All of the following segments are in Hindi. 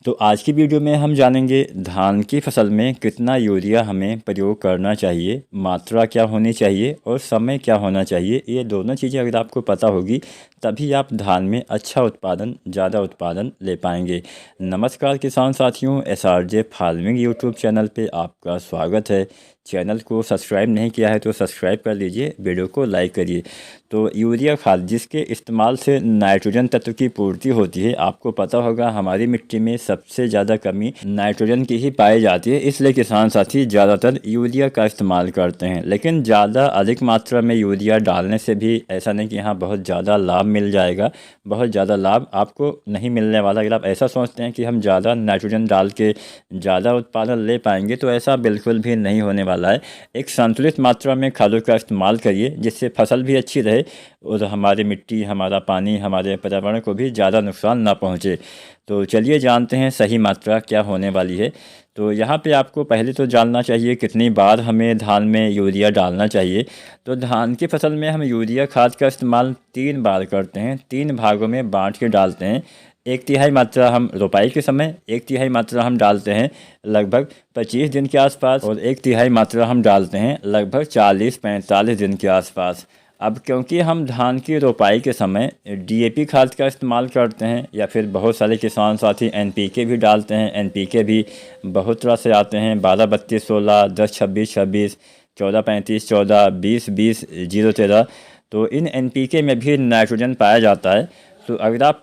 तो आज की वीडियो में हम जानेंगे धान की फसल में कितना यूरिया हमें प्रयोग करना चाहिए, मात्रा क्या होनी चाहिए और समय क्या होना चाहिए। ये दोनों चीज़ें अगर आपको पता होगी तभी आप धान में अच्छा उत्पादन, ज़्यादा उत्पादन ले पाएंगे। नमस्कार किसान साथियों, SRJ फार्मिंग यूट्यूब चैनल पे आपका स्वागत है। चैनल को सब्सक्राइब नहीं किया है तो सब्सक्राइब कर लीजिए, वीडियो को लाइक करिए। तो यूरिया खाद जिसके इस्तेमाल से नाइट्रोजन तत्व की पूर्ति होती है, आपको पता होगा हमारी मिट्टी में सबसे ज़्यादा कमी नाइट्रोजन की ही पाई जाती है, इसलिए किसान साथी ज़्यादातर यूरिया का इस्तेमाल करते हैं। लेकिन ज़्यादा अधिक मात्रा में यूरिया डालने से भी ऐसा नहीं कि यहाँ बहुत ज़्यादा लाभ मिल जाएगा, बहुत ज़्यादा लाभ आपको नहीं मिलने वाला। अगर आप ऐसा सोचते हैं कि हम ज़्यादा नाइट्रोजन डाल के ज़्यादा उत्पादन ले पाएंगे तो ऐसा बिल्कुल भी नहीं होने वाला है। एक संतुलित मात्रा में खादों का इस्तेमाल करिए जिससे फसल भी अच्छी रहे और हमारी मिट्टी, हमारा पानी, हमारे पर्यावरण को भी ज़्यादा नुकसान ना पहुँचे। तो चलिए जानते हैं सही मात्रा क्या होने वाली है। तो यहाँ पे आपको पहले तो जानना चाहिए कितनी बार हमें धान में यूरिया डालना चाहिए। तो धान की फसल में हम यूरिया खाद का इस्तेमाल 3 बार करते हैं, 3 भागों में बांट के डालते हैं। 1/3 मात्रा हम रोपाई के समय, 1/3 मात्रा हम डालते हैं लगभग 25 दिन के आसपास और 1/3 मात्रा हम डालते हैं लगभग 40-45 दिन के आसपास। अब क्योंकि हम धान की रोपाई के समय DAP खाद का इस्तेमाल करते हैं या फिर बहुत सारे किसान साथी NPK भी डालते हैं। NPK भी बहुत तरह से आते हैं, 12-32-16, 10-26-26, 14-35, 14, 20-20, 0-13। तो इन NPK में भी नाइट्रोजन पाया जाता है। तो अगर आप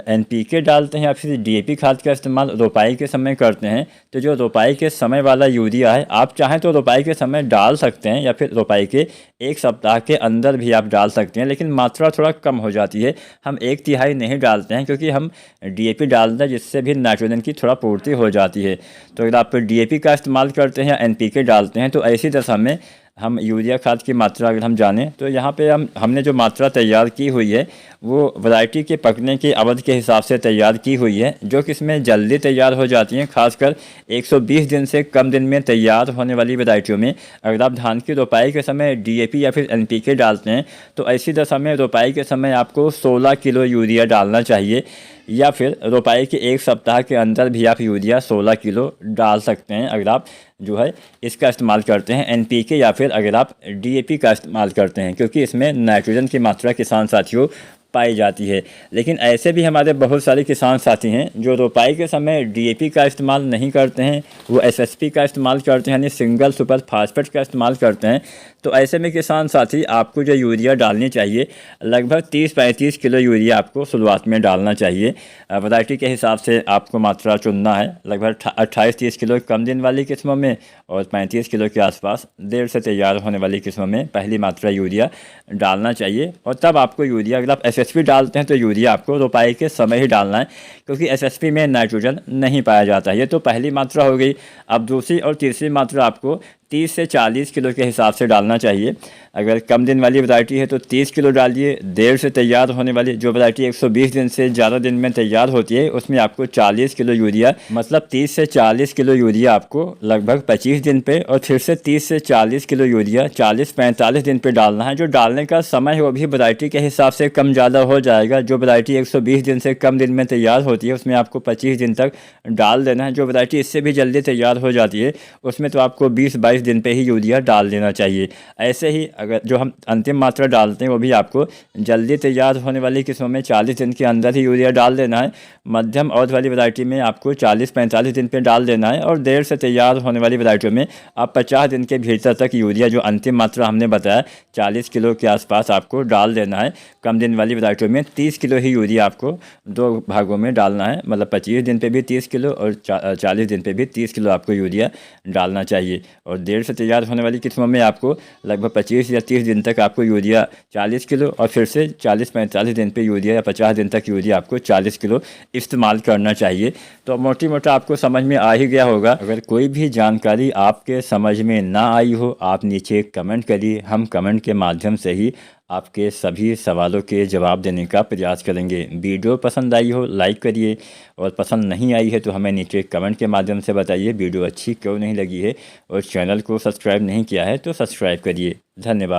NPK डालते हैं या फिर DAP खाद का इस्तेमाल रोपाई के समय करते हैं तो जो रोपाई के समय वाला यूरिया है, आप चाहें तो रोपाई के समय डाल सकते हैं या फिर रोपाई के 1 सप्ताह के अंदर भी आप डाल सकते हैं, लेकिन मात्रा थोड़ा कम हो जाती है। हम 1/3 नहीं डालते हैं क्योंकि हम DAP डालते हैं जिससे भी नाइट्रोजन की थोड़ा पूर्ति हो जाती है। तो अगर आप DAP का इस्तेमाल करते हैं या NPK डालते हैं तो ऐसी दशा में हम यूरिया खाद की मात्रा अगर हम जानें तो यहाँ पे हमने जो मात्रा तैयार की हुई है वो वैरायटी के पकने की अवधि के हिसाब से तैयार की हुई है, जो कि इसमें जल्दी तैयार हो जाती हैं। खासकर 120 दिन से कम दिन में तैयार होने वाली वैरायटियों में अगर आप धान की रोपाई के समय DAP या फिर NPK डालते हैं तो ऐसी दशा में रोपाई के समय आपको 16 किलो यूरिया डालना चाहिए, या फिर रोपाई के 1 सप्ताह के अंदर भी आप यूरिया 16 किलो डाल सकते हैं अगर आप जो है इसका इस्तेमाल करते हैं NPK या फिर अगर आप DAP का इस्तेमाल करते हैं, क्योंकि इसमें नाइट्रोजन की मात्रा किसान साथियों पाई जाती है। लेकिन ऐसे भी हमारे बहुत सारे किसान साथी हैं जो रोपाई के समय DAP का इस्तेमाल नहीं करते हैं, वो SSP का इस्तेमाल करते हैं, यानी सिंगल सुपर फास्फेट का इस्तेमाल करते हैं। तो ऐसे में किसान साथी आपको जो यूरिया डालनी चाहिए लगभग 30-35 किलो यूरिया आपको शुरुआत में डालना चाहिए। वैरायटी के हिसाब से आपको मात्रा चुनना है, लगभग 28-30 किलो कम दिन वाली किस्मों में और 35 किलो के आसपास देर से तैयार होने वाली किस्मों में पहली मात्रा यूरिया डालना चाहिए। और तब आपको यूरिया, अगर आप SSP डालते हैं तो यूरिया आपको रोपाई के समय ही डालना है, क्योंकि SSP में नाइट्रोजन नहीं पाया जाता है। ये तो पहली मात्रा हो गई। अब दूसरी और तीसरी मात्रा आपको 30 से 40 किलो के हिसाब से डालना चाहिए। अगर कम दिन वाली वैरायटी है तो 30 किलो डालिए। देर से तैयार होने वाली जो वैरायटी 120 दिन से ज़्यादा दिन में तैयार होती है उसमें आपको 40 किलो यूरिया, मतलब 30 से 40 किलो यूरिया आपको लगभग 25 दिन पे और फिर से 30 से 40 किलो यूरिया 40-45 दिन पे डालना है। जो डालने का समय है वो भी वैरायटी के हिसाब से कम ज़्यादा हो जाएगा। जो वैरायटी 120 दिन से कम दिन में तैयार होती है उसमें आपको 25 दिन तक डाल देना है। जो वैरायटी इससे भी जल्दी तैयार हो जाती है उसमें तो आपको 20-22 दिन पे ही यूरिया डाल देना चाहिए। ऐसे ही अगर जो हम अंतिम मात्रा डालते हैं वो भी आपको जल्दी तैयार होने वाली किस्मों में 40 दिन के अंदर ही यूरिया डाल देना है। मध्यम अवधि वाली वैरायटी में आपको 40-45 दिन पे डाल देना है और देर से तैयार होने वाली वैरायटियों में आप 50 दिन के भीतर तक यूरिया, जो अंतिम मात्रा हमने बताया 40 किलो के आसपास आपको डाल देना है। कम दिन वाली वैरायटियों में 30 किलो ही यूरिया आपको 2 भागों में डालना है, मतलब 25 दिन पे भी 30 किलो और 40 दिन पे भी 30 किलो आपको यूरिया डालना चाहिए। और देर से तैयार होने वाली किस्मों में आपको लगभग 25 या 30 दिन तक आपको यूरिया 40 किलो और फिर से 40-45 दिन पे यूरिया या 50 दिन तक यूरिया आपको 40 किलो इस्तेमाल करना चाहिए। तो मोटी मोटा आपको समझ में आ ही गया होगा। अगर कोई भी जानकारी आपके समझ में ना आई हो आप नीचे कमेंट करिए, हम कमेंट के माध्यम से ही आपके सभी सवालों के जवाब देने का प्रयास करेंगे। वीडियो पसंद आई हो लाइक करिए और पसंद नहीं आई है तो हमें नीचे कमेंट के माध्यम से बताइए वीडियो अच्छी क्यों नहीं लगी है, और चैनल को सब्सक्राइब नहीं किया है तो सब्सक्राइब करिए। धन्यवाद।